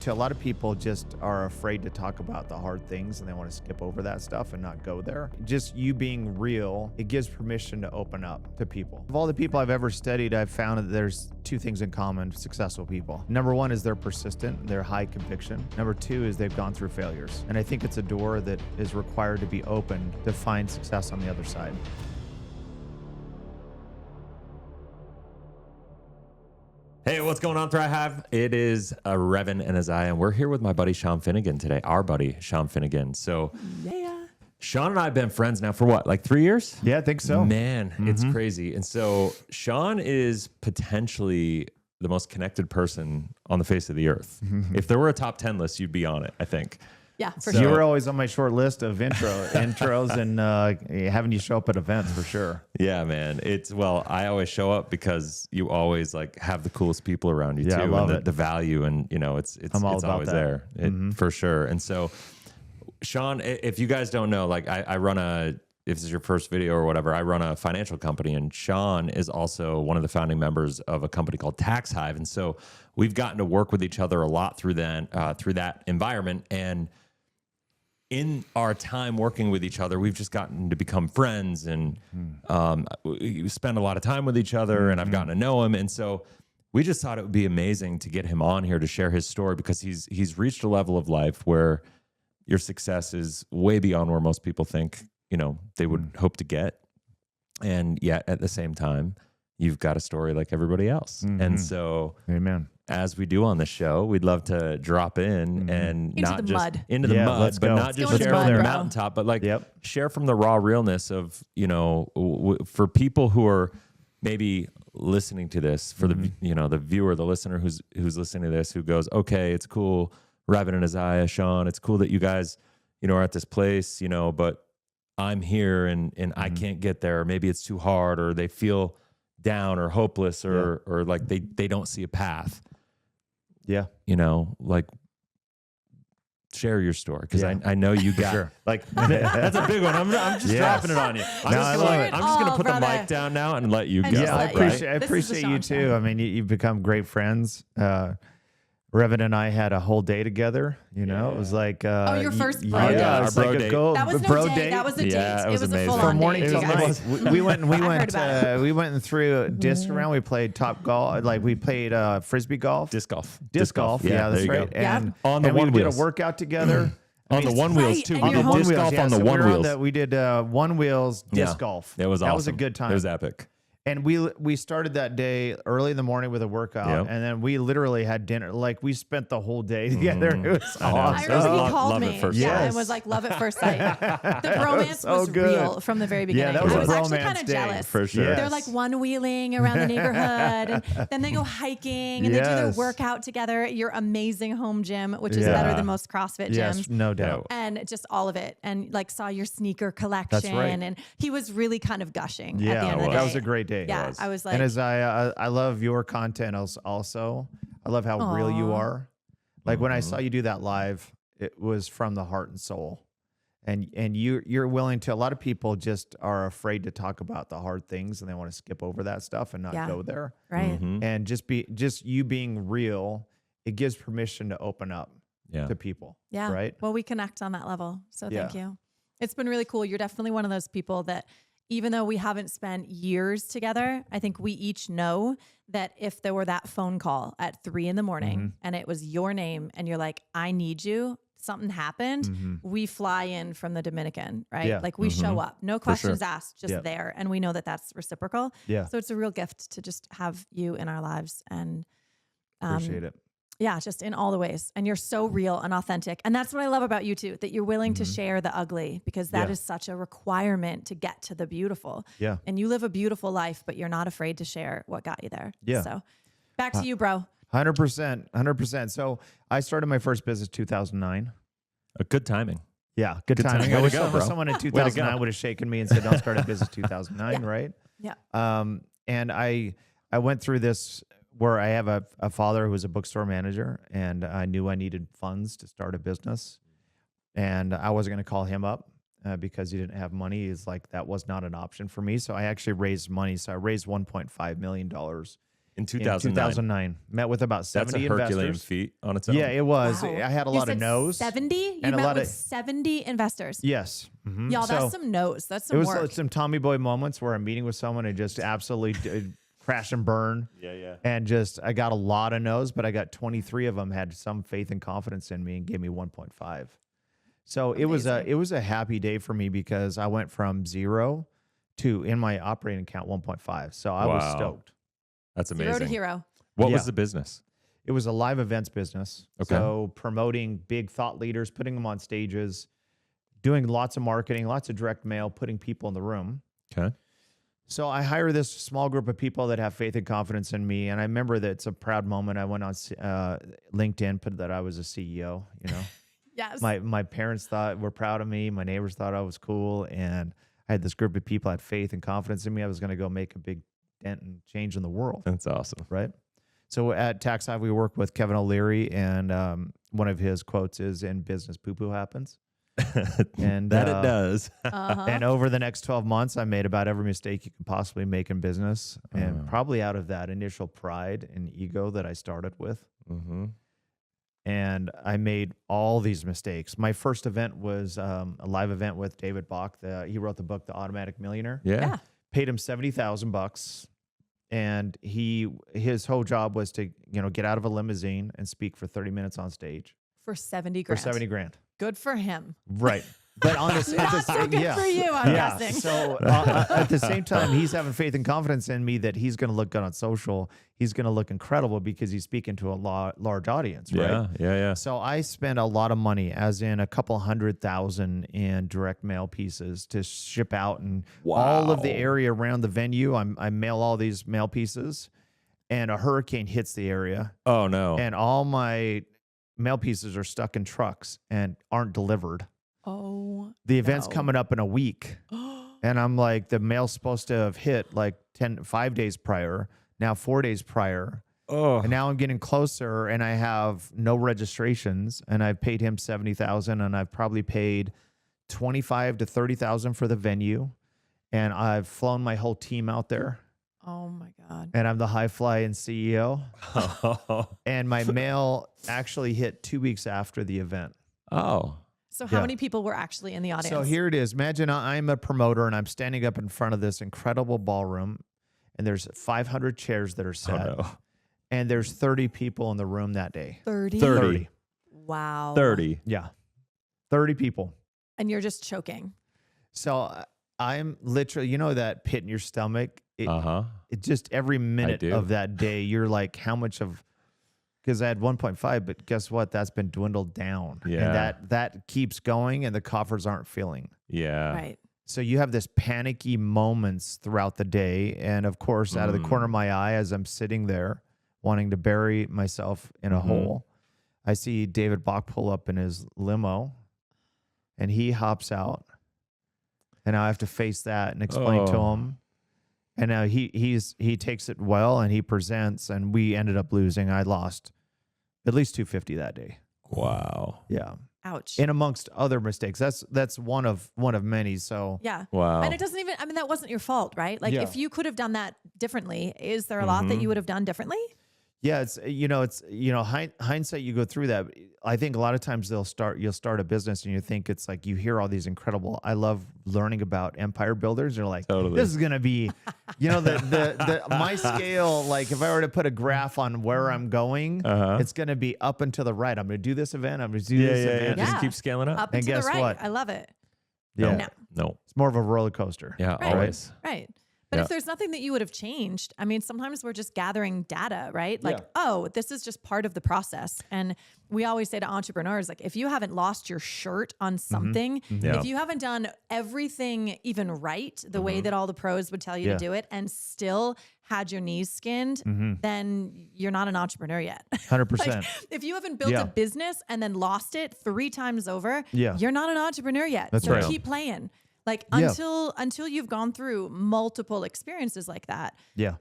A lot of people just are afraid to talk about the hard things and they want to skip over that stuff and not go there. Just you being real, it gives permission to open up to people. Of all the people I've ever studied, I've found that there's two things in common with successful people. Number one is they're persistent, they're high conviction. Number two is they've gone through failures. And I think it's a door that is required to be opened to find success on the other side. Hey, what's going on, Thrive? It is Revan and Isaiah, and we're here with my buddy Shawn Finnegan today, our buddy Shawn Finnegan. So, Yeah. Shawn and I have been friends now for what, like 3 years? Yeah, I think so. Man, it's crazy. And so, Shawn is potentially the most connected person on the face of the earth. If there were a top 10 list, you'd be on it, I think. Yeah, for You sure. were always on my short list of intros and having you show up at events for sure. Yeah, man. Well, I always show up because you always like have the coolest people around you Yeah, too, I love and it. the value, and it's I'm all about always that. there for sure. And so, Shawn, if you guys don't know, like I run if this is your first video or whatever, I run a financial company, and Shawn is also one of the founding members of a company called Tax Hive. And so we've gotten to work with each other a lot through that environment. And in our time working with each other, we've just gotten to become friends, and we spend a lot of time with each other, and I've gotten to know him. And so we just thought it would be amazing to get him on here to share his story, because he's reached a level of life where your success is way beyond where most people think, they would hope to get. And yet at the same time, you've got a story like everybody else. And so, Amen. as we do on the show, we'd love to drop in and Into not the just mud. into the Yeah, mud, let's but go. not Let's just go into share the from mud, the bro. mountaintop, but like Yep. share from the raw realness of, for people who are maybe listening to this, for the the viewer, the listener who's listening to this, who goes, okay, it's cool, Revan and Isaiah, Shawn, it's cool that you guys are at this place, but I'm here and I can't get there. Maybe it's too hard, or they feel down or hopeless, or like they don't see a path. Yeah. Like share your story, because Yeah. I know you got sure. like that's a big one. I'm just Yes. dropping it on you. I love it. I'm just gonna Oh, put the brother. mic down now and let you And go. just Yeah, I let you- right? appreciate This is the appreciate you Shawn too. show. I mean, you've become great friends. Revan and I had a whole day together. It was like your first bro yeah, date. it Our was bro like date. a go That was bro no day. date. That was a date. Yeah, it It was was a amazing. full From on morning date. till you night. guys. We went heard about it. we went through a disc around. We played top golf, like we played frisbee golf, Disc golf. disc golf. Yeah, that's there you right. go. Yeah. And On the and one we did wheels. a workout together. On the one wheels right, too. and We you're did home disc golf on the so one wheels. we did one wheels disc golf. It was awesome. That was a good time. It was epic. And we started that day early in the morning with a workout, Yep. and then we literally had dinner. Like we spent the whole day together. It was I know. I awesome. remember Love- he called love me. at first Yeah, sight. it was like love at first sight. The bromance so was good. real from the very beginning. that was I a was actually bromance kind of day, jealous. for sure. Yes. They're like one wheeling around the neighborhood, and then they go hiking, and they do their Yes. workout together at your amazing home gym, which is Yeah. better than most CrossFit gyms. Yes, no doubt. And just all of it, and like saw your sneaker collection, right. and he was really kind of gushing at the Yeah, end of the day. that was a great day. Yeah, I was like, And as I love your content also. I love how real you Aw. are. Like when I saw you do that live, it was from the heart and soul. And you're willing to. A lot of people just are afraid to talk about the hard things, and they want to skip over that stuff and not Yeah. go there. right. And just you being real, it gives permission to open up Yeah. to people. Yeah. Right. Well, we connect on that level. So thank Yeah. you. It's been really cool. You're definitely one of those people that, even though we haven't spent years together, I think we each know that if there were that phone call at 3 a.m. and it was your name and you're like, I need you, something happened, we fly in from the Dominican, right? Yeah. Like we show up, no questions sure. asked, just Yeah. there. And we know that that's reciprocal. Yeah. So it's a real gift to just have you in our lives, and Appreciate it. yeah, just in all the ways. And you're so real and authentic. And that's what I love about you too, that you're willing to share the ugly, because that Yeah. is such a requirement to get to the beautiful. Yeah. And you live a beautiful life, but you're not afraid to share what got you there. Yeah. So back to you, bro. 100%. So I started my first business 2009. A good timing. Yeah, good timing. timing. I Way to wish go, bro. someone in Way to go. 2009 would have shaken me and said, "Don't start a business 2009," right? Yeah. And I went through this where I have a father who was a bookstore manager, and I knew I needed funds to start a business, and I wasn't going to call him up because he didn't have money. He's like, that was not an option for me. So I actually raised money. So I raised $1.5 million In 2009. 2009. Met with about 70 That's a Herculean investors. feat on its own. Yeah, it was. Wow. I had a You lot of said no's. 70? You and a met lot with of 70 investors. yes. Mhm. Y'all, that's So some no's. That's it some was work. some Tommy Boy moments where I'm meeting with someone and just absolutely crash and burn. Yeah. And just I got a lot of no's, but I got 23 of them had some faith and confidence in me and gave me 1.5. So it was a happy day for me because I went from 0 to in my operating account 1.5. So I was stoked. That's amazing. 0 to hero. What Yeah. was the business? It was a live events business. Okay. So promoting big thought leaders, putting them on stages, doing lots of marketing, lots of direct mail, putting people in the room. Okay. So I hire this small group of people that have faith and confidence in me. And I remember that it's a proud moment. I went on LinkedIn, put that I was a CEO, you know. Yes. My parents were proud of me. My neighbors thought I was cool. And I had this group of people had faith and confidence in me. I was going to go make a big dent and change in the world. That's awesome. Right. So at Tax Hive, we work with Kevin O'Leary, and one of his quotes is, "In business, poo-poo happens." And That it does. And over the next 12 months, I made about every mistake you can possibly make in business. And probably out of that initial pride and ego that I started with. Mm-hmm. And I made all these mistakes. My first event was a live event with David Bach. He wrote the book, The Automatic Millionaire. Yeah. Paid him $70,000. And his whole job was to, get out of a limousine and speak for 30 minutes on stage. For 70 grand. For 70 grand. Good for him. Right. But on this, Not so good for you, I'm guessing. So at the same time, he's having faith and confidence in me that he's going to look good on social. He's going to look incredible because he's speaking to a large audience, right? Yeah. So I spent a lot of money, as in a couple $100,000 in direct mail pieces to ship out, and all of the area around the venue. I mail all these mail pieces, and a hurricane hits the area. Oh no. And all my mail pieces are stuck in trucks and aren't delivered. Oh, the event's coming up in a week. And I'm like, the mail's supposed to have hit like 5 days prior, now 4 days prior. Oh. And now I'm getting closer and I have no registrations, and I've paid him $70,000, and I've probably paid $25,000 to $30,000 for the venue. And I've flown my whole team out there. Oh my God. And I'm the high flying CEO. And my mail actually hit 2 weeks after the event. Oh. So how many people were actually in the audience? So here it is. Imagine I'm a promoter and I'm standing up in front of this incredible ballroom, and there's 500 chairs that are set. Oh, no. And there's 30 people in the room that day. 30? 30. Wow. 30. Yeah. 30 people. And you're just choking. So I'm literally, that pit in your stomach. It just every minute do. of that day, you're like, how much of, because I had 1.5, but guess what? That's been dwindled down. Yeah. And that keeps going, and the coffers aren't filling. Yeah. Right. So you have this panicky moments throughout the day. And of course, out of the corner of my eye, as I'm sitting there wanting to bury myself in a hole, I see David Bach pull up in his limo, and he hops out. And now I have to face that and explain to him. And now he takes it well, and he presents, and we ended up losing. I lost at least $250 that day. Wow. Yeah. Ouch. And amongst other mistakes, that's one of many. So Yeah. Wow. And it doesn't even, that wasn't your fault, right? Like Yeah. if you could have done that differently, is there a lot that you would have done differently? yeah, it's hindsight. You go through that. I think a lot of times you'll start a business and you think it's like you hear all these incredible. I love learning about empire builders. You're like, this is gonna be, my scale. Like if I were to put a graph on where I'm going, it's gonna be up and to the right. I'm gonna do this event. I'm gonna do this event. Just Yeah. keep scaling up. Up And and to the guess right. what? I love it. Yeah, No. it's more of a roller coaster. Yeah. Right. Always. Right. But if there's nothing that you would have changed, I mean, sometimes we're just gathering data, right? Like, this is just part of the process. And we always say to entrepreneurs, like, if you haven't lost your shirt on something, if you haven't done everything even right, the way that all the pros would tell you to do it, and still had your knees skinned, then you're not an entrepreneur yet. 100%. If you haven't built a business and then lost it 3 times over, you're not an entrepreneur yet. That's so right. keep playing. Like until you've gone through multiple experiences like that. Yeah.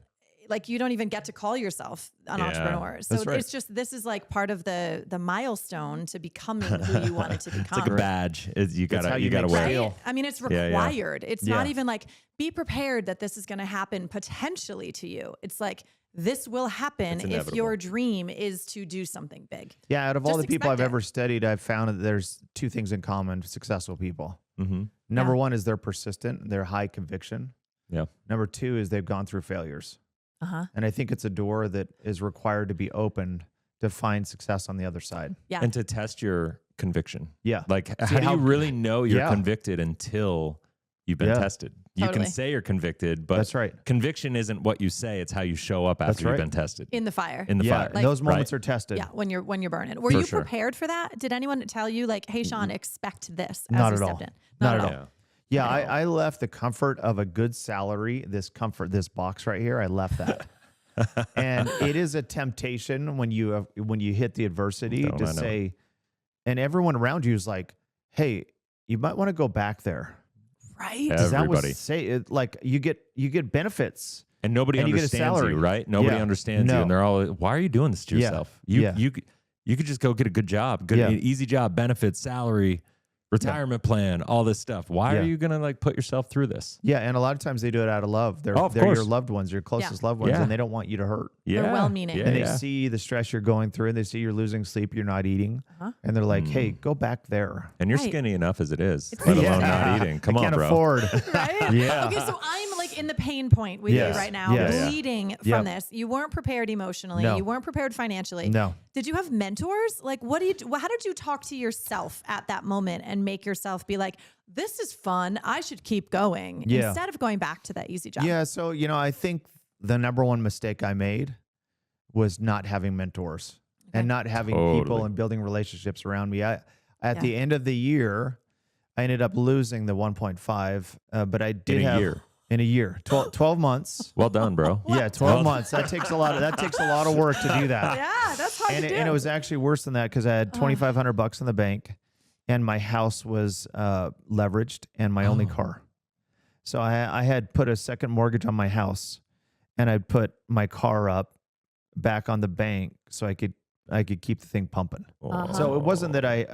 like you don't even get to call yourself an entrepreneur. So That's right. it's just, this is like part of the milestone to becoming who you wanted to become. It's like a badge. You how gotta you make wear it. scale. Right? I mean, it's Yeah, yeah. required. It's not Yeah. even like, be prepared that this is going to happen potentially to you. It's like, this will happen It's if inevitable. your dream is to do something big. Yeah, out of all Just the people I've expect it. ever studied, I've found that there's two things in common with successful people. Mm-hmm. Number Yeah. one is they're persistent, they're high conviction. Yeah. Number two is they've gone through failures. Uh-huh. And I think it's a door that is required to be opened to find success on the other side. Yeah. And to test your conviction. Yeah. Like, See how do how- you really know you're Yeah. convicted until you've been Yeah. tested? You Totally. can say you're convicted, but That's right. conviction isn't what you say; it's how you show up after That's you've right. been tested In the fire. in the Yeah, fire. Like- those moments Right. are tested. Yeah, when you're burning. Were For you sure. prepared for that? Did anyone tell you like, "Hey, Shawn, expect this"? As Not you at all. stepped in? Not at all. all. Yeah. Yeah, No. I left the comfort of a good salary, this box right here. I left that. And it is a temptation when you hit the adversity Don't I to know. say, and everyone around you is like, hey, you might want to go back there. Right? Yeah. 'Cause that Everybody. was like you get benefits. And nobody And you get a understands salary. you, right? Nobody Yeah. understands you, No. and they're all, "Why are you doing this to Yeah. yourself? Yeah. You could just go get a good job, Yeah. easy job, benefits, salary, retirement plan, all this stuff. Why Yeah. are you gonna like put yourself through this?" Yeah, and a lot of times they do it out of love. They're Oh, of they're your course. loved ones, your closest loved ones, Yeah. and they don't want you to hurt. Yeah, well-meaning. Yeah, And they yeah. see the stress you're going through, and they see you're losing sleep, you're not eating, Uh-huh. and they're like, "Hey, go back there." And you're Right. skinny enough as it is, It's let alone easy. not eating. Come I on, can't bro. afford. Right? Yeah. Okay, so I'm like in the pain point with Yes. you right now, Yes. Yeah. bleeding Yep. from this. You weren't prepared emotionally. No. You weren't prepared financially. No. Did you have mentors? Like, what do you? How did you talk to yourself at that moment and make yourself be like, "This is fun. I should keep going," Yeah. instead of going back to that easy job? Yeah, so I think the number one mistake I made was not having mentors and not having people Totally. and building relationships around me. At Yeah. the end of the year, I ended up losing the 1.5, but I did In a have year. in a year, 12 months. Well done, bro. Yeah, 12 months. That takes a lot of work to do that. Yeah, that's hard And to do. it was actually worse than that because I had $2,500 in the bank, and my house was leveraged, and my only car. So I had put a second mortgage on my house, and I'd put my car up back on the bank so I could keep the thing pumping. So it wasn't that I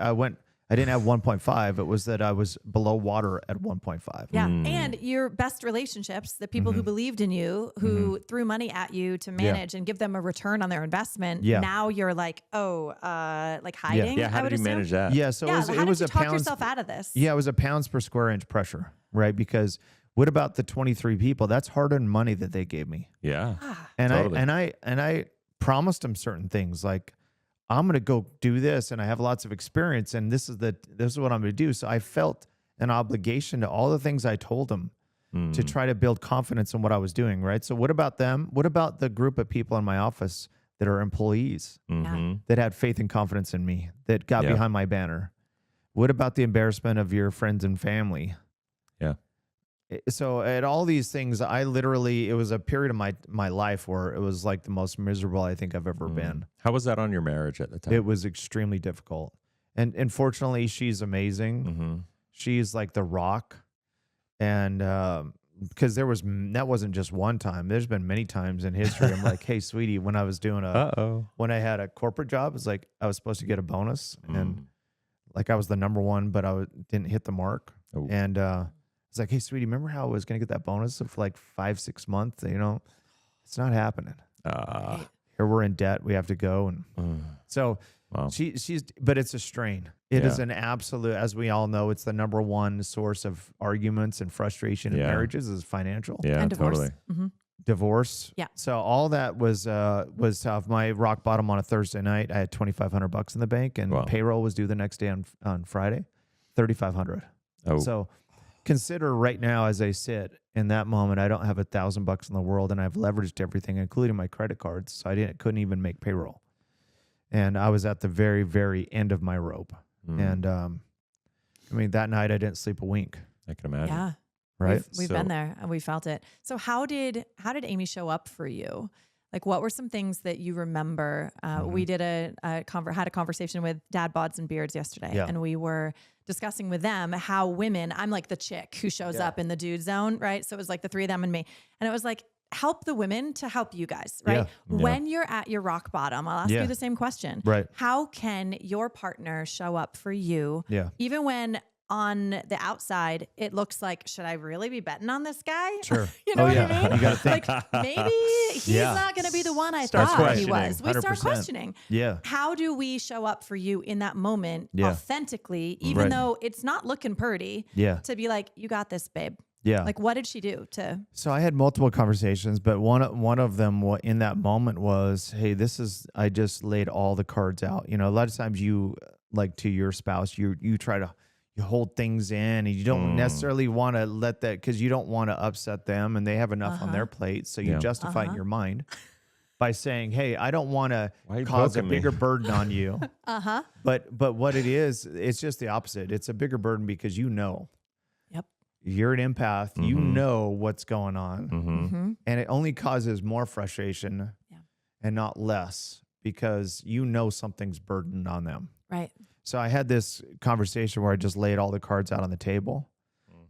didn't have 1.5. It was that I was below water at 1.5. Yeah. And your best relationships, the people who believed in you, who threw money at you to manage and give them a return on their investment. Yeah. Now you're like, like hiding. Yeah, how I did would you assume. manage that? Yeah, so Yeah. it How was did you a talk pounds. yourself out of this? Yeah, it was a pounds per square inch pressure, right? Because what about the 23 people? That's hard-earned money that they gave me. Yeah. And Totally. I promised them certain things like I'm going to go do this, and I have lots of experience, and this is what I'm going to do. So I felt an obligation to all the things I told them to try to build confidence in what I was doing, right? So what about them? What about the group of people in my office that are employees Mhm. that had faith and confidence in me, that got Yeah. behind my banner? What about the embarrassment of your friends and family? Yeah. So at all these things, it was a period of my life where it was like the most miserable I think I've ever been. How was that on your marriage at the time? It was extremely difficult. And fortunately, she's amazing. Mm-hmm. She's like the rock. And because that wasn't just one time. There's been many times in history. I'm like, hey, sweetie, when I was doing when I had a corporate job, it's like I was supposed to get a bonus. And like I was the number one, but didn't hit the mark. Oh. And it's like, hey, sweetie, remember how I was going to get that bonus of like 5-6 months? It's not happening. Here we're in debt. We have to go. And so Wow. but it's a strain. It Yeah. is an absolute, as we all know, it's the number one source of arguments and frustration in Yeah. marriages is financial. Yeah, And divorce. totally. Mm-hmm. Divorce. Yeah. So all that was tough. My rock bottom on a Thursday night, I had $2,500 in the bank, and Wow. payroll was due the next day on Friday, $3,500. Oh, So consider right now, as I sit in that moment, I don't have $1,000 in the world, and I've leveraged everything, including my credit cards. So couldn't even make payroll, and I was at the very, very end of my rope. And that night I didn't sleep a wink. I can imagine. Yeah. Right. We've been there and we felt it. So how did Amy show up for you? Like, what were some things that you remember? We did had a conversation with Dad Bods and Beards yesterday, Yeah. and we were discussing with them how women. I'm like the chick who shows up in the dude zone, right? So it was like the three of them and me, and it was like help the women to help you guys, right? Yeah. When you're at your rock bottom, I'll ask Yeah. you the same question. Right. How can your partner show up for you? Yeah. Even when on the outside, it looks like, should I really be betting on this guy? Sure. You know Oh, what yeah. I mean? You gotta think. Like maybe he's Yeah. not going to be the one I Start thought he questioning, was. We start 100%. questioning. Yeah. How do we show up for you in that moment Yeah. authentically, even Right. though it's not looking pretty, Yeah. to be like, you got this, babe. Yeah. Like, what did she do to? So I had multiple conversations, but one of them in that moment was, hey, I just laid all the cards out. You know, a lot of times you, like, to your spouse, you try to, you hold things in, and you don't necessarily want to let that, because you don't want to upset them, and they have enough on their plate. So you justify it in your mind by saying, hey, I don't want to cause a bigger burden on you. But what it is, it's just the opposite. It's a bigger burden because Yep. you're an empath. You know what's going on. And it only causes more frustration and not less, because you know something's burdened on them. Right. So I had this conversation where I just laid all the cards out on the table.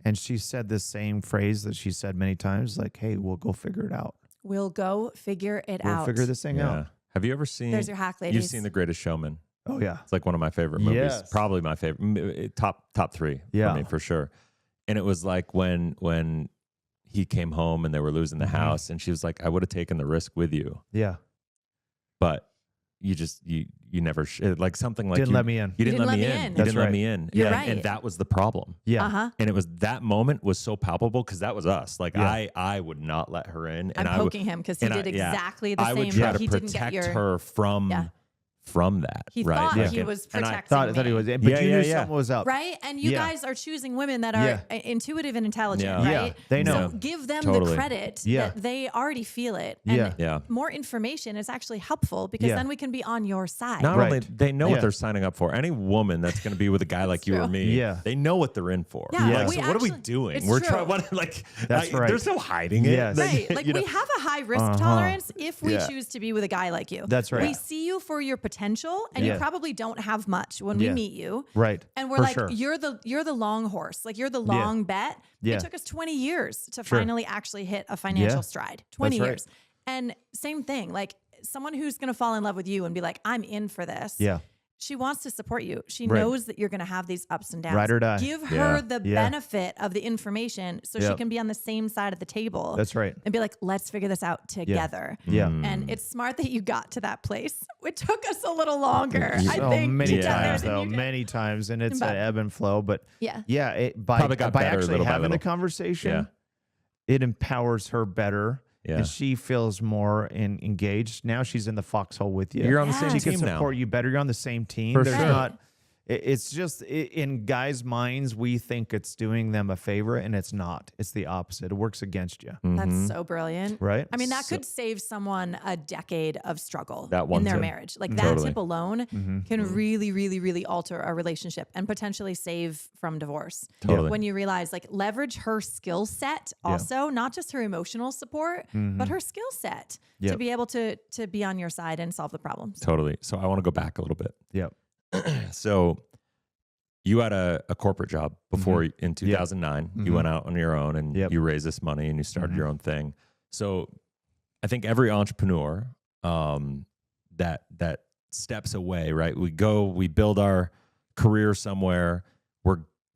And she said this same phrase that she said many times, like, hey, we'll go figure it out. We'll go figure it out. We'll figure this thing out. Have you ever seen? There's your hack, ladies. You've seen The Greatest Showman. Oh, yeah. It's like one of my favorite movies. Yes. Probably my favorite. Top three Yeah. for me, for sure. And it was like when he came home and they were losing the house, and she was like, I would have taken the risk with you. Yeah. But you never like something like Didn't let me in. You didn't let me in. You That's didn't let right. me in. You're and, right. and that was the problem. Yeah. And it was that moment was so palpable, because that was us. Like Yeah. I would not let her in. And I'm poking him because he did exactly the I same. would try but to he didn't get protect your. her from that. He right? thought Like, he was and protecting Thought he was, me. but Yeah, you yeah, knew yeah. something was up. Right? And you Yeah. guys are choosing women that are intuitive and intelligent, Yeah. Yeah. right? They know. So give them Totally. the credit Yeah. that they already feel it. Yeah. And Yeah. more information is actually helpful, because Yeah. then we can be on your side. Not Right. only they know Yeah. what they're signing up for. Any woman that's going to be with a guy like you or true. me, Yeah. they know what they're in for. Yeah, Like, we so what are we actually- doing? it's We're true. trying. What, like, That's right. There's no hiding it. Yes. Right. Like, you know? we have a high risk tolerance if we Yeah. choose to be with a guy like you. That's right. We see you for your potential, and Yeah. you probably don't have much when we Yeah. meet you. Right. And we're For like, sure. you're the long horse. Like, you're the long bet. Yeah. It took us 20 years to Sure. finally actually hit a financial Yeah. stride. 20 That's right. years. And same thing, like someone who's going to fall in love with you and be like, I'm in for this. Yeah. She wants to support you. She Right. knows that you're going to have these ups and downs. Ride or die. Give Yeah. her the Yeah. benefit of the information so she Yep. can be on the same side of the table. That's right. And be like, let's figure this out together. Yeah. And it's smart that you got to that place. It took us a little longer, I So think. many to get there times, than though, you did. many times, and it's But- an ebb and flow. But Yeah. by Probably got better actually little by having the little. conversation, it empowers her better, Yeah. and she feels more engaged. Now she's in the foxhole with you. You're on the same She can team now. support you better. You're on the same team. For There's sure. not. It's just in guys' minds, we think it's doing them a favor, and it's not. It's the opposite. It works against you, That's so brilliant. right? I mean, that could save someone a decade of struggle That one in their tip. marriage. Like that Totally. tip alone can really, really, really alter a relationship and potentially save from divorce. Totally. When you realize, like, leverage her skill set also, not just her emotional support, but her skill set to Yep. be able to be on your side and solve the problems. Totally. So I want to go back a little bit. Yep. So you had a corporate job before in 2009. You went out on your own and Yep. you raised this money and you started your own thing. So I think every entrepreneur that steps away, right? We build our career somewhere.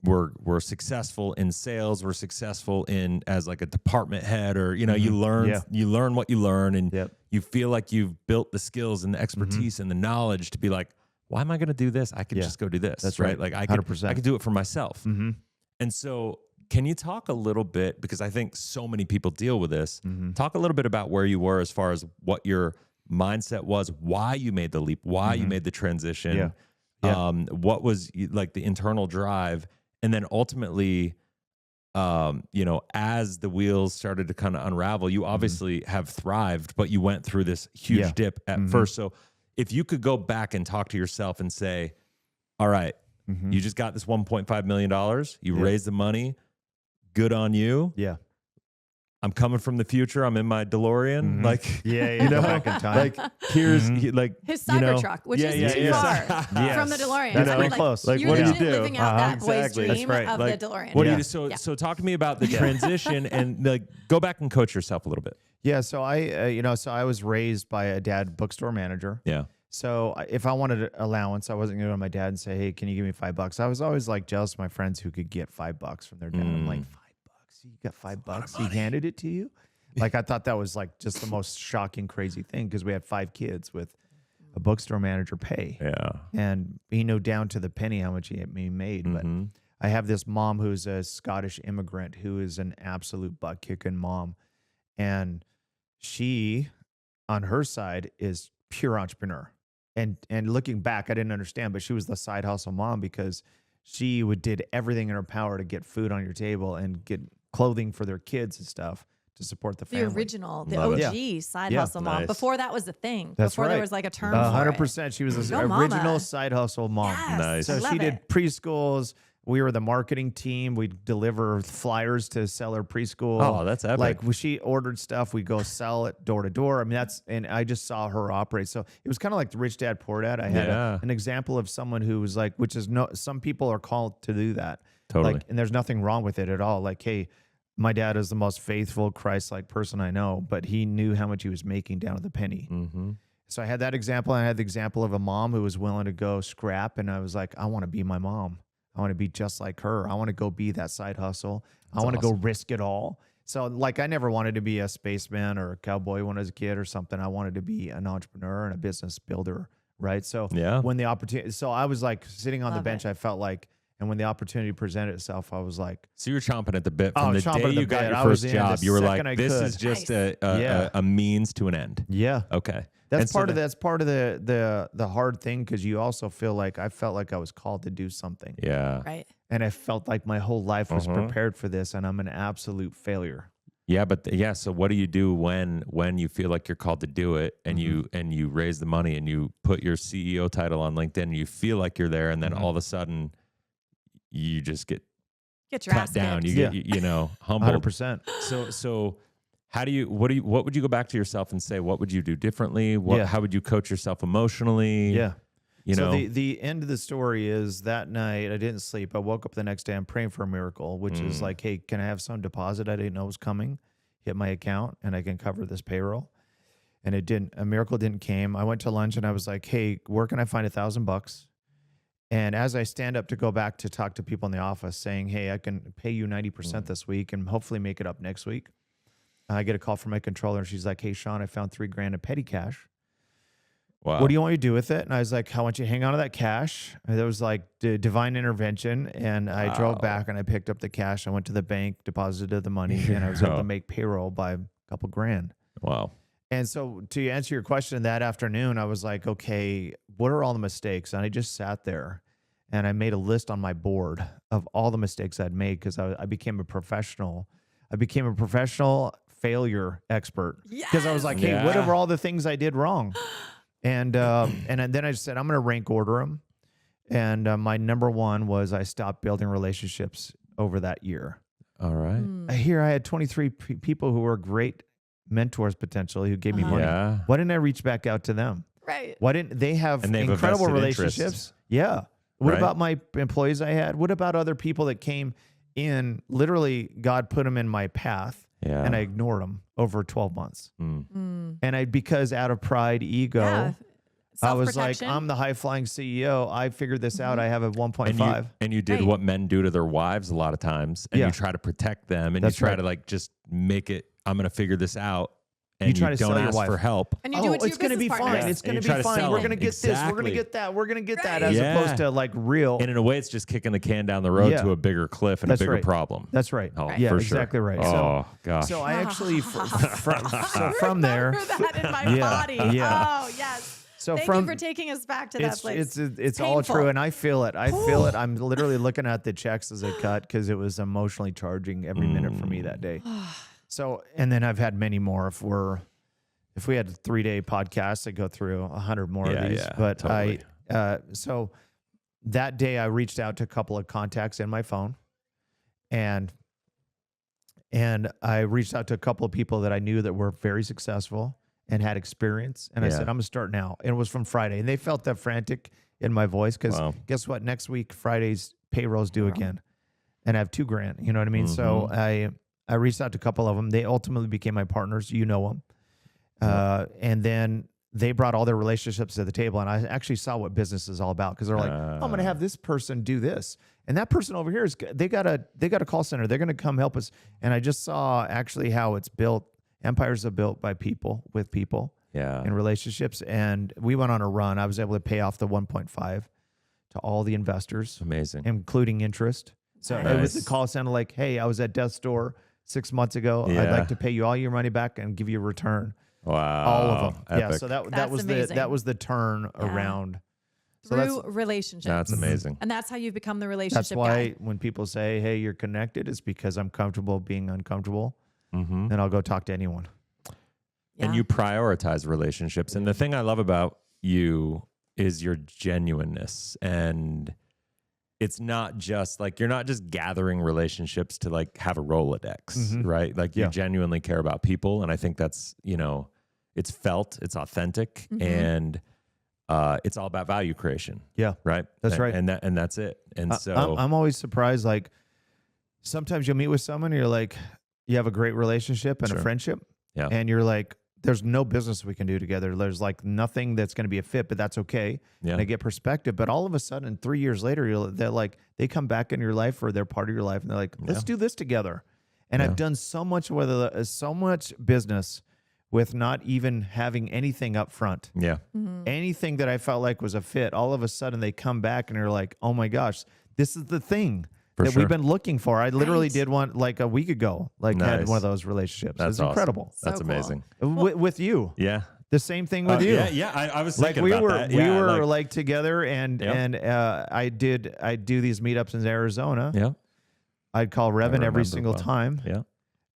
We're successful in sales. We're successful in as like a department head, or you learn what you learn, and Yep. you feel like you've built the skills and the expertise and the knowledge to be like, why am I going to do this? I could just go do this. That's right. right. Like I 100%. could do it for myself. Mm-hmm. And so can you talk a little bit, because I think so many people deal with this, talk a little bit about where you were as far as what your mindset was, why you made the leap, why you made the transition, what was like the internal drive, and then ultimately, as the wheels started to kind of unravel, you obviously have thrived, but you went through this huge dip at first. So if you could go back and talk to yourself and say, all right, you just got this $1.5 million, you raised the money, good on you. Yeah. I'm coming from the future. I'm in my DeLorean. Like, Yeah, you go know, back in time. like here's like His you know, Cybertruck, which is too far from the DeLorean. That's I pretty mean, close. Like, you're what do you legit do? living out that Exactly. boy's That's dream right. of Like, the DeLorean. What do Yeah. you do? So talk to me about the transition and like go back and coach yourself a little bit. Yeah, so I was raised by a dad bookstore manager. Yeah. So if I wanted an allowance, I wasn't going to go to my dad and say, "Hey, can you give me $5?" I was always like jealous of my friends who could get $5 from their dad. I'm like, $5? You got $5? He handed it to you? Like, I thought that was like just the most shocking, crazy thing because we had 5 kids with a bookstore manager pay. Yeah. And he knew down to the penny how much he made. But I have this mom who's a Scottish immigrant who is an absolute butt kicking mom. And she, on her side, is pure entrepreneur. And looking back, I didn't understand, but she was the side hustle mom because she did everything in her power to get food on your table and get clothing for their kids and stuff to support the family. The original, the Love it. OG side Yeah. hustle mom. Nice. Before that was a thing. That's Before right. there was like a term for 100%. She was the Go mama. original side hustle mom. Yes, Nice. I So love she did it. preschools. We were the marketing team. We'd deliver flyers to sell her preschool. Oh, that's epic. Like when she ordered stuff, we go sell it door to door. I mean, and I just saw her operate. So it was kind of like the Rich Dad Poor Dad. I had Yeah. an example of someone who was like, some people are called to do that. Totally. Like, and there's nothing wrong with it at all. Like, hey, my dad is the most faithful, Christ-like person I know, but he knew how much he was making down to the penny. Mm-hmm. So I had that example. And I had the example of a mom who was willing to go scrap. And I was like, I want to be my mom. I want to be just like her. I want to go be that side hustle. I want to go risk it all. So like, I never wanted to be a spaceman or a cowboy when I was a kid or something. I wanted to be an entrepreneur and a business builder. Right. So Yeah. when the opportunity, so I was like sitting on the Love bench, it. I felt like, and when the opportunity presented itself, I was like, So you're chomping at the bit Oh, from the chomping day at the you got bit. your I was first in the job. You were second like, I this could. is just Nice. a means to an end. yeah. Okay. That's And so part of then- that's part of the hard thing because you also feel like I felt like I was called to do something. Yeah. Right. And I felt like my whole life was Uh-huh. prepared for this, and I'm an absolute failure. Yeah, but yeah. So what do you do when you feel like you're called to do it, and you raise the money and you put your CEO title on LinkedIn, and you feel like you're there, and then all of a sudden you just get Get your cut ass down. kicked. You get humbled. 100%. So how do you what would you go back to yourself and say? What would you do differently? Yeah. How would you coach yourself emotionally? Yeah. You know. So the end of the story is that night I didn't sleep. I woke up the next day. I'm praying for a miracle, which is like, hey, can I have some deposit I didn't know was coming? Hit my account and I can cover this payroll. And it didn't. A miracle didn't came. I went to lunch and I was like, hey, where can I find $1,000? And as I stand up to go back to talk to people in the office saying, hey, I can pay you 90% this week and hopefully make it up next week. I get a call from my controller and she's like, hey, Shawn, I found $3,000 in petty cash. Wow. What do you want me to do with it? And I was like, I want you to hang on to that cash. And there was like divine intervention. And I drove back and I picked up the cash. I went to the bank, deposited the money, and I was able to make payroll by a couple grand. Wow. And so to answer your question that afternoon, I was like, okay, what are all the mistakes? And I just sat there and I made a list on my board of all the mistakes I'd made because I became a professional. I became a professional failure expert because I was like, hey, what are all the things I did wrong? And then I just said, I'm going to rank order them. And my number one was I stopped building relationships over that year. All right. Here I had 23 people who were great mentors potentially who gave me money. Yeah. Why didn't I reach back out to them? Right. Why didn't they have And they have a incredible vested relationships? interest. Yeah. What Right. about my employees I had? What about other people that came in? Literally, God put them in my path. Yeah. And I ignored them over 12 months. Mm. And because out of pride, ego, Yeah. I was like, Self-protection. I'm the high flying CEO. I figured this out. I have a 1.5. And you did Right. what men do to their wives a lot of times, and Yeah. you try to protect them, and That's you try right. to like just make it. I'm going to figure this out, and You try to don't sell your ask wife. for help. And you do it to it's your going to be business fine. partners. It's And going you to try be to fine. sell We're them. going to get this. We're going Exactly. to get that. We're going to get that. Right. As Yeah. opposed to like real. And in a way, it's just kicking the can down the road Yeah. to a bigger cliff and That's a bigger right. problem. That's right. Oh, Yeah, for sure. exactly right. Oh gosh. So I actually, from there, Remember that in my Yeah, body. yeah. Oh, yes. So Thank from you for taking us back to that place. it's all painful. true, and I feel it. I feel it. I'm literally looking at the checks as they cut because it was emotionally charging every minute for me that day. So, and then I've had many more. If we had a 3-day podcast, I'd go through 100 more of these. Yeah, But totally. so that day I reached out to a couple of contacts in my phone, and And I reached out to a couple of people that I knew that were very successful and had experience. And I said, I'm going to start now. And it was from Friday. And they felt that frantic in my voice because guess what? Next week, Friday's payroll's due again. And I have $2,000. You know what I mean? So I reached out to a couple of them. They ultimately became my partners. You know them. And then they brought all their relationships to the table. And I actually saw what business is all about because they're like, I'm going to have this person do this. And that person over here they got a call center. They're going to come help us. And I just saw actually how it's built. Empires are built by people, with people, in relationships. And we went on a run. I was able to pay off the 1.5 to all the investors. Amazing. Including interest. So it was the call center like, hey, I was at death's door 6 months ago. I'd like to pay you all your money back and give you a return. Wow. All of them. Epic. Yeah. So that was the turn around. So through relationships. That's amazing. And that's how you become the relationship That's why guy. when people say, hey, you're connected, it's because I'm comfortable being uncomfortable. And I'll go talk to anyone. And you prioritize relationships. And the thing I love about you is your genuineness. And it's not just like, you're not just gathering relationships to like have a Rolodex, right? Like you genuinely care about people. And I think that's, it's felt, it's authentic, and it's all about value creation. Yeah. Right. That's right. And that's it. And so I'm always surprised. Like sometimes you'll meet with someone and you're like, you have a great relationship and a friendship. Yeah. And you're like, there's no business we can do together. There's like nothing that's going to be a fit, but that's okay. Yeah. And I get perspective. But all of a sudden, 3 years later, they're like, they come back in your life or they're part of your life and they're like, let's do this together. And I've done so much, so much business with not even having anything up front. Yeah. Anything that I felt like was a fit, all of a sudden they come back and they're like, oh my gosh, this is the thing that we've been looking for. I literally did one like a week ago, had one of those relationships. That's it's incredible. That's amazing. With you. Yeah. The same thing with you. Yeah. I was thinking we about were, that. We were like together and I do these meetups in Arizona. Yeah. I'd call Revan every single time. Yeah.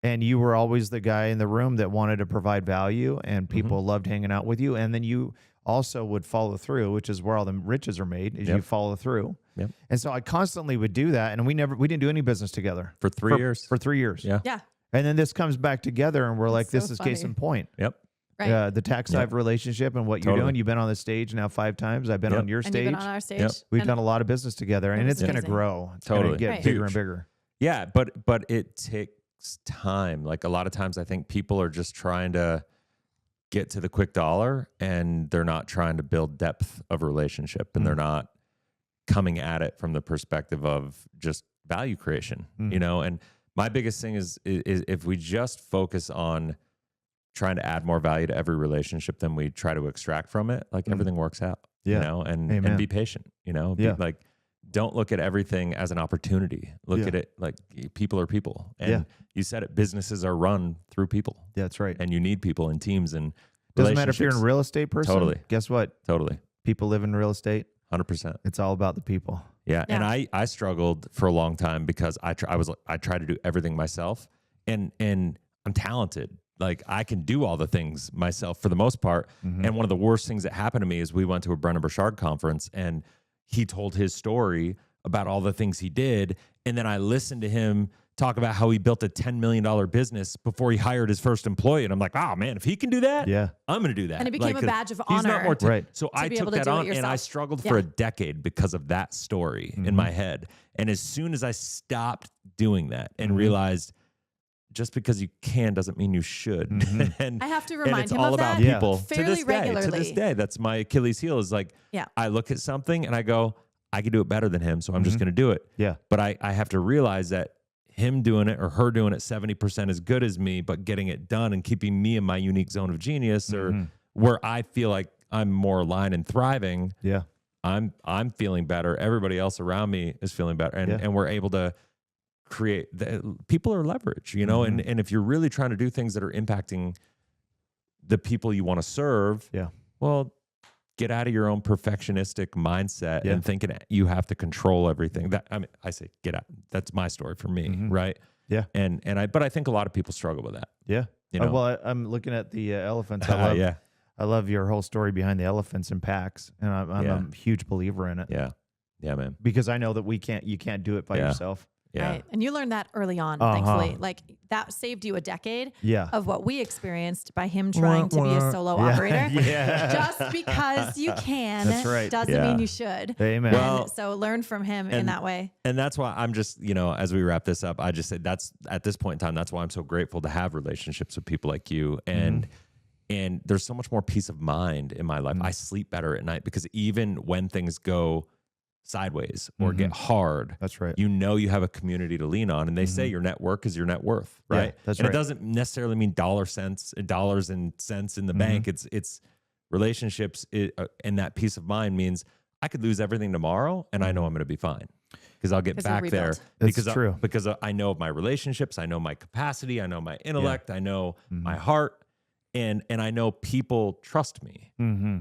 And you were always the guy in the room that wanted to provide value and people loved hanging out with you. And then you also would follow through, which is where all the riches are made, is you follow through. Yep. And so I constantly would do that. And we didn't do any business together. For 3 years. For 3 years. Yeah. Yeah. And then this comes back together and we're like, this is case in point. Yep. Right. The tax dive relationship and what you're doing. You've been on the stage now 5 times. I've been on your stage. You've been on our stage. Yep. We've done a lot of business together and it's going to grow. It's going to get bigger and bigger. Yeah. But it takes time. Like a lot of times I think people are just trying to get to the quick dollar and they're not trying to build depth of relationship and they're not coming at it from the perspective of just value creation, and my biggest thing is if we just focus on trying to add more value to every relationship than we try to extract from it, like everything works out, and be patient, like, don't look at everything as an opportunity. Look at it like people are people. And you said it, businesses are run through people. Yeah, that's right. And you need people and teams and doesn't matter if you're a real estate person. Totally. Guess what? Totally. People live in real estate. 100%. It's all about the people. Yeah. And I struggled for a long time because I tried to do everything myself and I'm talented. Like I can do all the things myself for the most part. And one of the worst things that happened to me is we went to a Brennan Burchard conference and he told his story about all the things he did. And then I listened to him talk about how he built a $10 million business before he hired his first employee. And I'm like, oh man, if he can do that, I'm going to do that. And it became a badge of he's honor. Not more right. So I took that on and I struggled for a decade because of that story in my head. And as soon as I stopped doing that and realized just because you can doesn't mean you should. And I have to remind it's him all of about that people fairly regularly. To this day, that's my Achilles heel is like, I look at something and I go, I can do it better than him. So I'm just going to do it. Yeah. But I have to realize that him doing it or her doing it 70% as good as me, but getting it done and keeping me in my unique zone of genius or where I feel like I'm more aligned and thriving. Yeah. I'm feeling better. Everybody else around me is feeling better. And we're able to create people are leverage, and if you're really trying to do things that are impacting the people you want to serve, well, get out of your own perfectionistic mindset and thinking you have to control everything. I say get out. That's my story for me, right? Yeah. But I think a lot of people struggle with that. Yeah. Well, I'm looking at the elephants. I love your whole story behind the elephants and packs, and I'm a huge believer in it. Yeah. Yeah, man. Because I know that you can't do it by yourself. Yeah. Right. And you learned that early on, Uh-huh. thankfully. Like that saved you a decade Yeah. of what we experienced by him trying to be a solo Yeah. operator. Yeah. Just because you can That's right. doesn't Yeah. mean you should. Amen. Well, And so learn from him in that way. And that's why I'm just, as we wrap this up, I just said that's at this point in time, that's why I'm so grateful to have relationships with people like you. And there's so much more peace of mind in my life. I sleep better at night because even when things go sideways or get hard, That's right. you have a community to lean on. And they say your network is your net worth, right? Yeah, that's and right. it doesn't necessarily mean dollars and cents in the bank. It's relationships and that peace of mind means I could lose everything tomorrow and I know I'm going to be fine because I'll get 'Cause you'll back there. That's true. Because I know of my relationships, I know my capacity, I know my intellect, I know my heart, and I know people trust me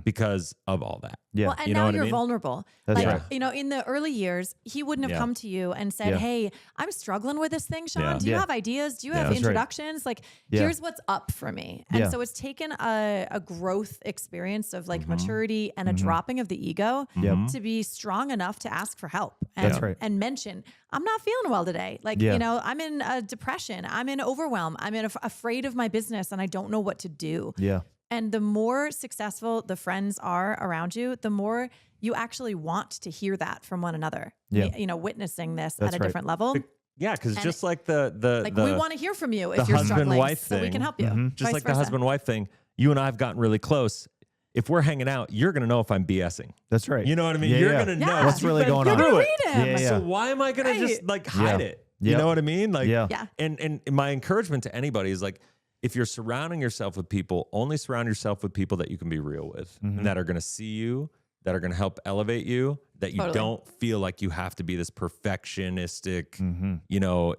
because of all that. Yeah. Well, and You know now what I you're mean? vulnerable. That's Like, right. in the early years, he wouldn't have Yeah. come to you and said, Yeah. hey, I'm struggling with this thing, Shawn. Yeah. Do you Yeah. have ideas? Do you Yeah. have That's right. introductions? Like, Yeah. here's what's up for me. And Yeah. so it's taken a growth experience of like maturity and a dropping of the ego Yep. to be strong enough to ask for help and, That's right. and mention, I'm not feeling well today. Like, Yeah. I'm in a depression. I'm in overwhelm. I'm afraid of my business and I don't know what to do. Yeah. And the more successful the friends are around you, the more you actually want to hear that from one another. Yeah. Witnessing this That's at a right. different level. Yeah, because And just like the We want to hear from you the if you're struggling, husband-wife so we thing. can help you. just Vice like the versa. husband-wife thing, you and I have gotten really close. If we're hanging out, you're going to know if I'm BSing. That's right. You know what I mean? Yeah, You're yeah. going to Yeah. know. What's really You've been going on. You're through gonna it. read him. Yeah, So why am I going to just like hide it? You Yep. know what I mean? Like, Yeah. Yeah. And my encouragement to anybody is like, if you're surrounding yourself with people, only surround yourself with people that you can be real with and that are going to see you, that are going to help elevate you, that you Totally. don't feel like you have to be this perfectionistic,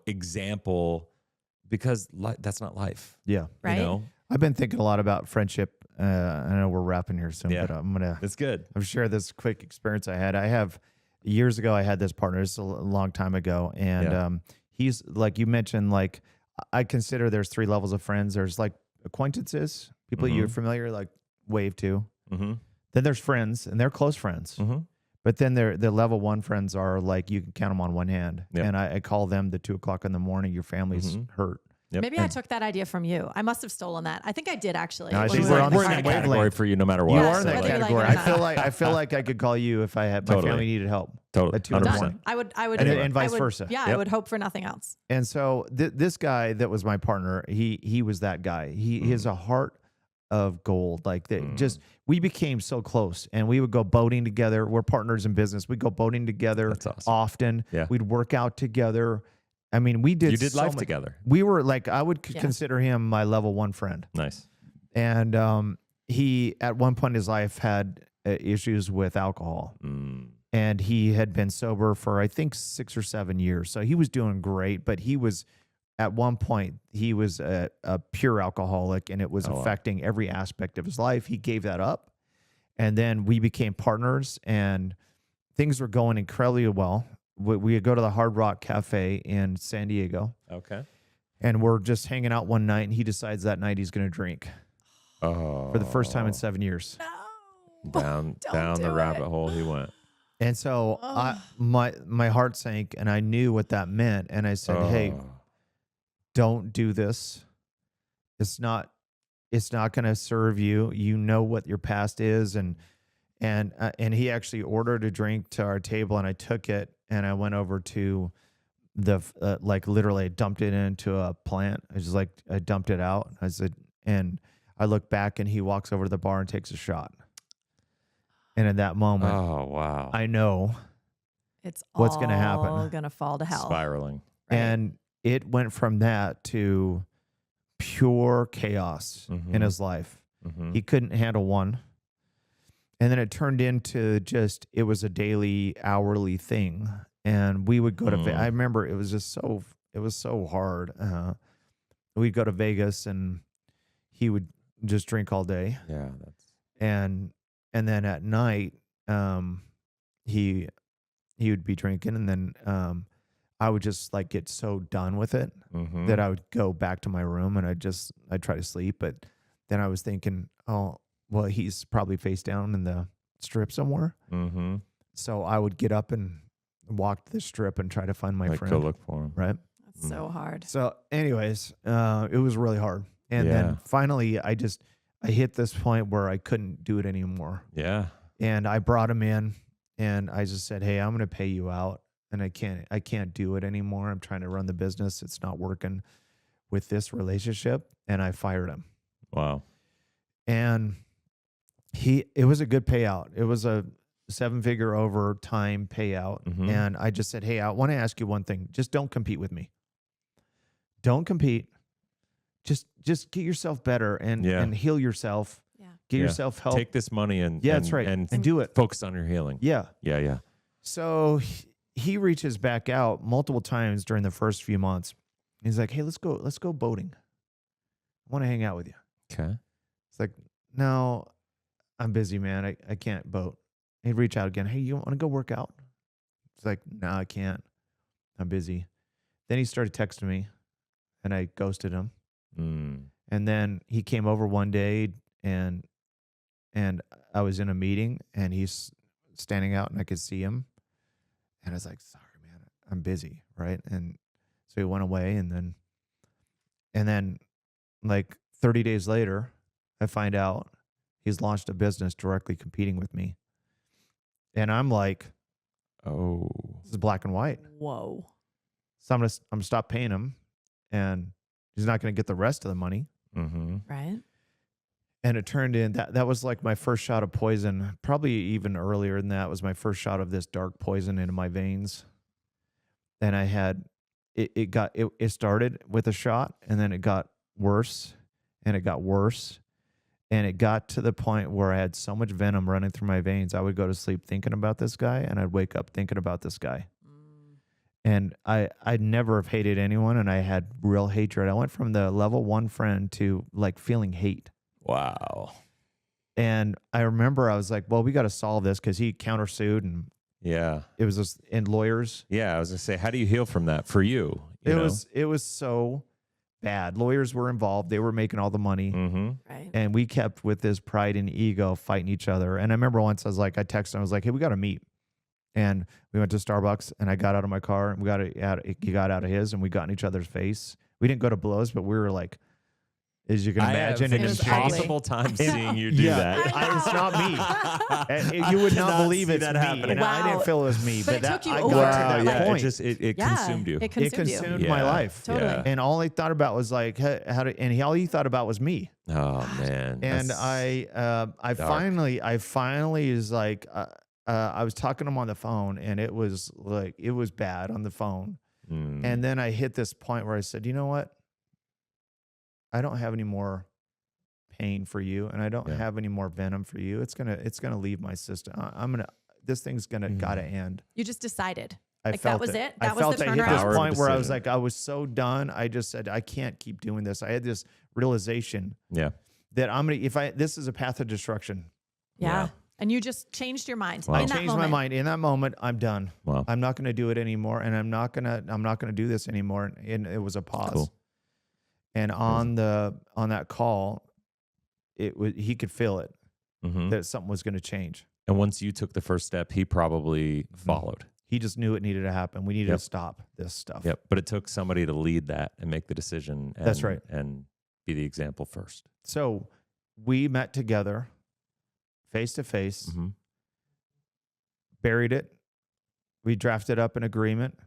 example, because that's not life. Yeah. Right? You know, I've been thinking a lot about friendship. I know we're wrapping here soon, Yeah. but I'm it's good. share this quick experience I had. Years ago, I had this partner. This is a long time ago. And Yeah. he's like you mentioned, like I consider there's 3 levels of friends. There's like acquaintances, people you're familiar, like wave to. Mm-hmm. Then there's friends, and they're close friends. Mm-hmm. But then the level 1 friends are like you can count them on one hand. Yep. And I call them the 2:00 in the morning. Your family's hurt. Yep. Maybe I took that idea from you. I must have stolen that. I think I did actually. No, I when think we we're were on the We're in same that wavelength. category for you no matter what. You Yeah, are in that whether you like category. it or not. I feel like I could call you if I had my Totally. family needed help. Totally. At 2 in the 100%. morning. I would, And vice I would- versa. Yeah, I Yep. would hope for nothing else. And so this guy that was my partner, he was that guy. He has a heart of gold. Like that, just we became so close, and we would go boating together. We're partners in business. We go boating together That's awesome. often. Yeah. We'd work out together. I mean, we did. You did so life much- together. We were like, I would Yeah. consider him my level 1 friend. Nice. And he, at one point in his life, had issues with alcohol. And he had been sober for, I think, 6 or 7 years. So he was doing great. But he was, at one point, he was a pure alcoholic, and it was affecting every aspect of his life. He gave that up. And then we became partners, and things were going incredibly well. We would go to the Hard Rock Cafe in San Diego. Okay. And we're just hanging out one night, and he decides that night he's going to drink Oh. for the first time in 7 years. down Don't the do rabbit it. hole he went. And so my heart sank, and I knew what that meant. And I said, "Hey, don't do this. It's not going to serve you. You know what your past is." And he actually ordered a drink to our table, and I took it, and I went over to the like literally I dumped it into a plant. I dumped it out. I said, and I look back, and he walks over to the bar and takes a shot. And in that moment, Oh, wow. I know. It's What's gonna happen? all gonna fall to hell. Spiraling. Right? And it went from that to pure chaos in his life. He couldn't handle one. And then it turned into just, it was a daily, hourly thing. And we would go to, I remember it was just so, it was so hard. We'd go to Vegas, and he would just drink all day. Yeah. And then at night, he would be drinking, and then I would just like get so done with it that I would go back to my room, and I'd try to sleep. But then I was thinking, oh, well, he's probably face down in the strip somewhere. So I would get up and walked the strip and tried to find my Like, friend. go look for him. Right. That's so hard. So anyways, it was really hard. And Yeah. then finally I hit this point where I couldn't do it anymore. Yeah. And I brought him in and I just said, hey, I'm going to pay you out. And I can't do it anymore. I'm trying to run the business. It's not working with this relationship. And I fired him. Wow. And it was a good payout. It was a 7-figure overtime payout. Mhm. And I just said, hey, I want to ask you one thing. Just don't compete with me. Don't compete. Just get yourself better and heal yourself. Yeah. Get Yeah. yourself help. Take this money and that's right. and do it. focus on your healing. Yeah. Yeah. Yeah. So he reaches back out multiple times during the first few months. He's like, hey, let's go boating. I want to hang out with you. Okay. It's like, no, I'm busy, man. I can't boat. He'd reach out again. Hey, you want to go work out? It's like, no, I can't. I'm busy. Then he started texting me and I ghosted him. Mm. And then he came over one day and I was in a meeting and he's standing out and I could see him. And I was like, sorry, man, I'm busy. Right. And so he went away and then like 30 days later, I find out he's launched a business directly competing with me. And I'm like, Oh. this is black and white. Whoa. So I'm gonna stop paying him and he's not going to get the rest of the money. Mm-hmm. Right. And it turned in that was like my first shot of poison. Probably even earlier than that was my first shot of this dark poison into my veins. And I had, it started with a shot and then it got worse and it got worse. And it got to the point where I had so much venom running through my veins. I would go to sleep thinking about this guy and I'd wake up thinking about this guy. And I'd never have hated anyone and I had real hatred. I went from the level 1 friend to like feeling hate. Wow. And I remember I was like, well, we got to solve this because he countersued and Yeah. it was just, and lawyers. Yeah. I was gonna say, how do you heal from that for you? You know? It was so bad. Lawyers were involved. They were making all the money. Mm-hmm. Right. And we kept with this pride and ego fighting each other. And I remember once I texted him, I was like, hey, we got to meet. And we went to Starbucks and I got out of my car and he got out of his and we got in each other's face. We didn't go to blows, but we were like, as you can imagine, I have in an his impossible time seeing you do that. It's not me. And you would not cannot believe see it's that me. happening. And I didn't Wow. feel it was me. But it that, took you I over got to to that that, like- point. It Yeah, consumed you. It It consumed consumed you. my Yeah. life. Totally. Yeah. And all he thought about was like, all he thought about was me. Oh man. And That's I finally is like, I was talking to him on the phone and it was bad on the phone. mm, And then I hit this point where I said, you know what? I don't have any more pain for you and I don't have any more venom for you. It's gonna leave my system. This thing's gotta end. You just decided. I Like, felt that was it? I That was felt the I hit turnaround? this Power of point where I was decision. like, I was so done. I just said, I can't keep doing this. I had this realization yeah. that this is a path of destruction. Yeah. Yeah. And you just changed your mind. Wow. I in that changed my moment. mind. In that moment, I'm done. Wow. I'm not going to do it anymore, and I'm not gonna do this anymore. And it was a pause. Cool. And on that call, he could feel it Mm-hmm. that something was going to change. And once you took the first step, he probably followed. He just knew it needed to happen. We needed Yep. to stop this stuff. Yep. But it took somebody to lead that and make the decision. And, That's right. And be the example first. So we met together, face to face, Mm-hmm. buried it. We drafted up an agreement.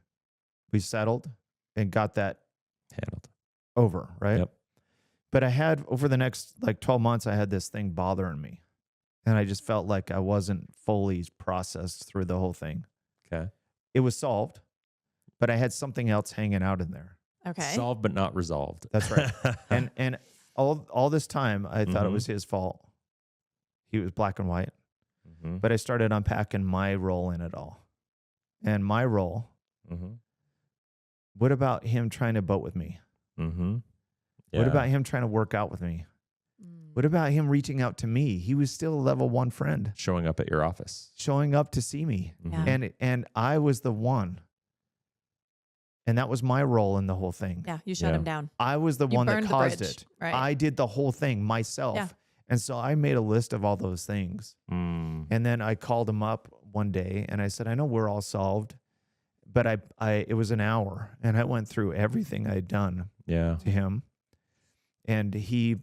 We settled and got that Handled. over, right? Yep. But I had, over the next 12 months, I had this thing bothering me. And I just felt like I wasn't fully processed through the whole thing. Okay. It was solved, but I had something else hanging out in there. Okay. Solved but not resolved. That's right. and all this time, I thought it was his fault. He was black and white. Mm-hmm. But I started unpacking my role in it all. And my role, Mm-hmm. what about him trying to boat with me? Mm-hmm. What about him trying to work out with me? What about him reaching out to me? He was still a level 1 friend, showing up at your office? showing up to see me. Yeah. And I was the one. And that was my role in the whole thing. Yeah. You shut Yeah. him down. I was the You one that burned the caused bridge, it. right? I did the whole thing myself. Yeah. And so I made a list of all those things. Mm. And then I called him up one day and I said, I know we're all solved. but it was an hour, and I went through everything I had done Yeah. to him, and he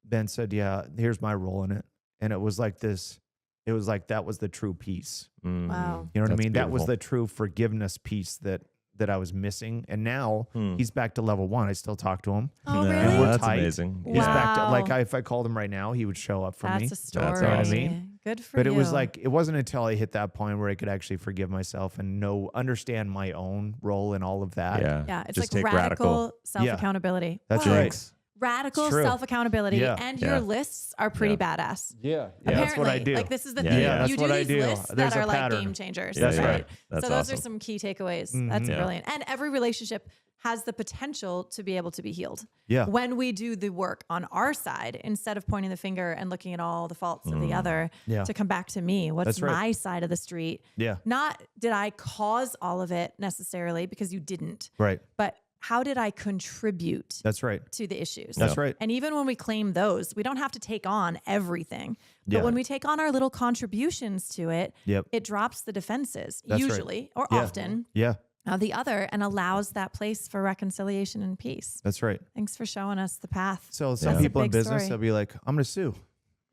then said, "Yeah, here's my role in it," and it was like this. It was like that was the true peace. Wow. You know what I That's mean? That was beautiful. the true forgiveness piece that I was missing, and now he's back to level 1. I still talk to him. Oh, Yeah, really? we're that's tight. amazing. He's back to Wow. if I called him right now, he would show up for me. That's a story. That's awesome. You know what I mean? Good for But you. it was like it wasn't until I hit that point where I could actually forgive myself and understand my own role in all of that. Yeah. yeah, it's Just like take radical self-accountability. That's Wow. right. Jinx. Radical It's true. self-accountability, Yeah. and Yeah. your lists are pretty badass. Yeah, Apparently, that's what I do. like this is the Yeah, thing. yeah. That's You what do I these do. lists There's that a are like pattern. game changers. That's right? right. That's so those awesome. are some key takeaways. Mhm. That's Yeah. brilliant. And every relationship has the potential to be able to be healed. Yeah. When we do the work on our side, instead of pointing the finger and looking at all the faults of the other, Yeah. to come back to me. What's That's right. my side of the street? Yeah. Not did I cause all of it necessarily, because you didn't, Right. but how did I contribute That's right. to the issues? That's right. And even when we claim those, we don't have to take on everything. But Yeah. when we take on our little contributions to it, Yep. it drops the defenses, That's right. usually or Yeah. often, Yeah. of the other, and allows that place for reconciliation and peace. That's right. Thanks for showing us the path. So some That's a people in big business, story. they'll be like, "I'm going to sue,"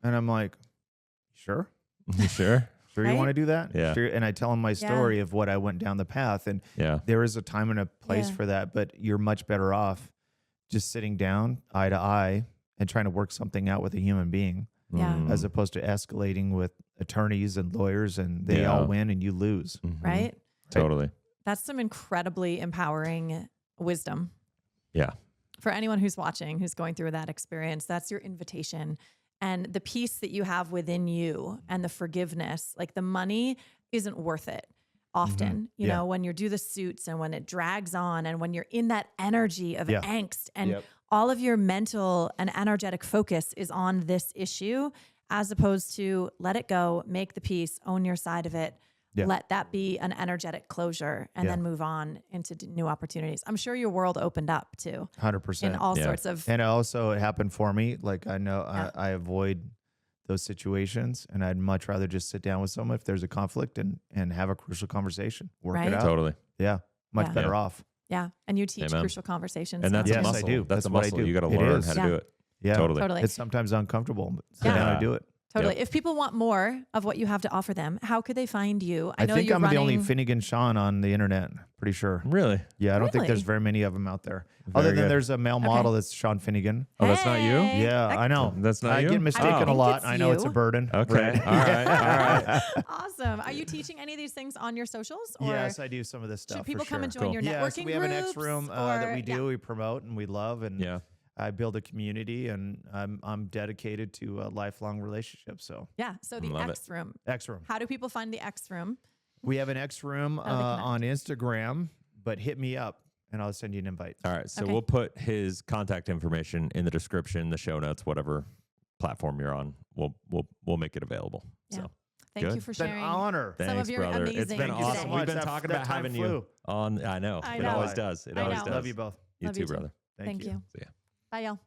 and I'm like, "Sure, You sure? sure, Right? you want to do that?" Yeah. Sure. And I tell them my story of what I went down the path, and Yeah. there is a time and a place Yeah. for that, but you're much better off just sitting down eye to eye and trying to work something out with a human being, Yeah. Mm. as opposed to escalating with attorneys and lawyers, and they Yeah. all win and you lose. Mhm. Right? Totally. That's some incredibly empowering wisdom. Yeah. For anyone who's watching, who's going through that experience, that's your invitation. And the peace that you have within you and the forgiveness, like the money isn't worth it often, you Yeah. know, when you do the suits and when it drags on and when you're in that energy of Yeah. angst and Yep. all of your mental and energetic focus is on this issue, as opposed to let it go, make the peace, own your side of it. Yeah. Let that be an energetic closure and Yeah. then move on into new opportunities. I'm sure your world opened up too 100%. in all Yeah. sorts of. And also, it happened for me. Like I know Yeah. I avoid those situations, and I'd much rather just sit down with someone if there's a conflict and have a crucial conversation, work Right. it out. Totally. Yeah, much Yeah. better Yeah. off. Yeah. And you teach Amen. crucial conversations. And that's now. a Yes, I muscle. do. That's That's a what I muscle. do. You got to It learn is. how to Yeah. do it. Yeah, Totally. Totally. It's sometimes uncomfortable, but sit Yeah. down and do it. Totally. Yep. If people want more of what you have to offer them, how could they find you? I know think you're I'm the only running- Finnegan Shawn on the internet. Pretty sure. Really? Yeah, I don't think there's Really? very many of them out there. Very Other than good. there's a male model that's Shawn Finnegan. Oh, that's not you? Hey, Yeah, that- I know. That's not I you? get mistaken I a think lot. it's I know it's a you. burden. Okay. Right. All right. All right. Awesome. Are you teaching any of these things on your socials? Or Yes, I do some of this stuff. should people for come sure. and join Cool. your Yeah, networking so we have an X groups, room that or- we do, we promote and we love, and Yeah. I build a community, and I'm dedicated to a lifelong relationship. So Yeah. So the Love it. X room. X room. How do people find the X room? We have an X room How do they connect? on Instagram, but hit me up and I'll send you an invite. All right. So Okay. we'll put his contact information in the description, the show notes, whatever platform you're on. We'll make it available. Yeah. So Thank you Good. for It's an sharing. honor. Some of thanks, your brother. It's amazing been Thank you so awesome. much. We've been That- talking that about time having you flew. on. I know. I It know. always does. It I always know. does. Love you both. You Love too, you too. brother. Thank you. See ya. Bye, y'all.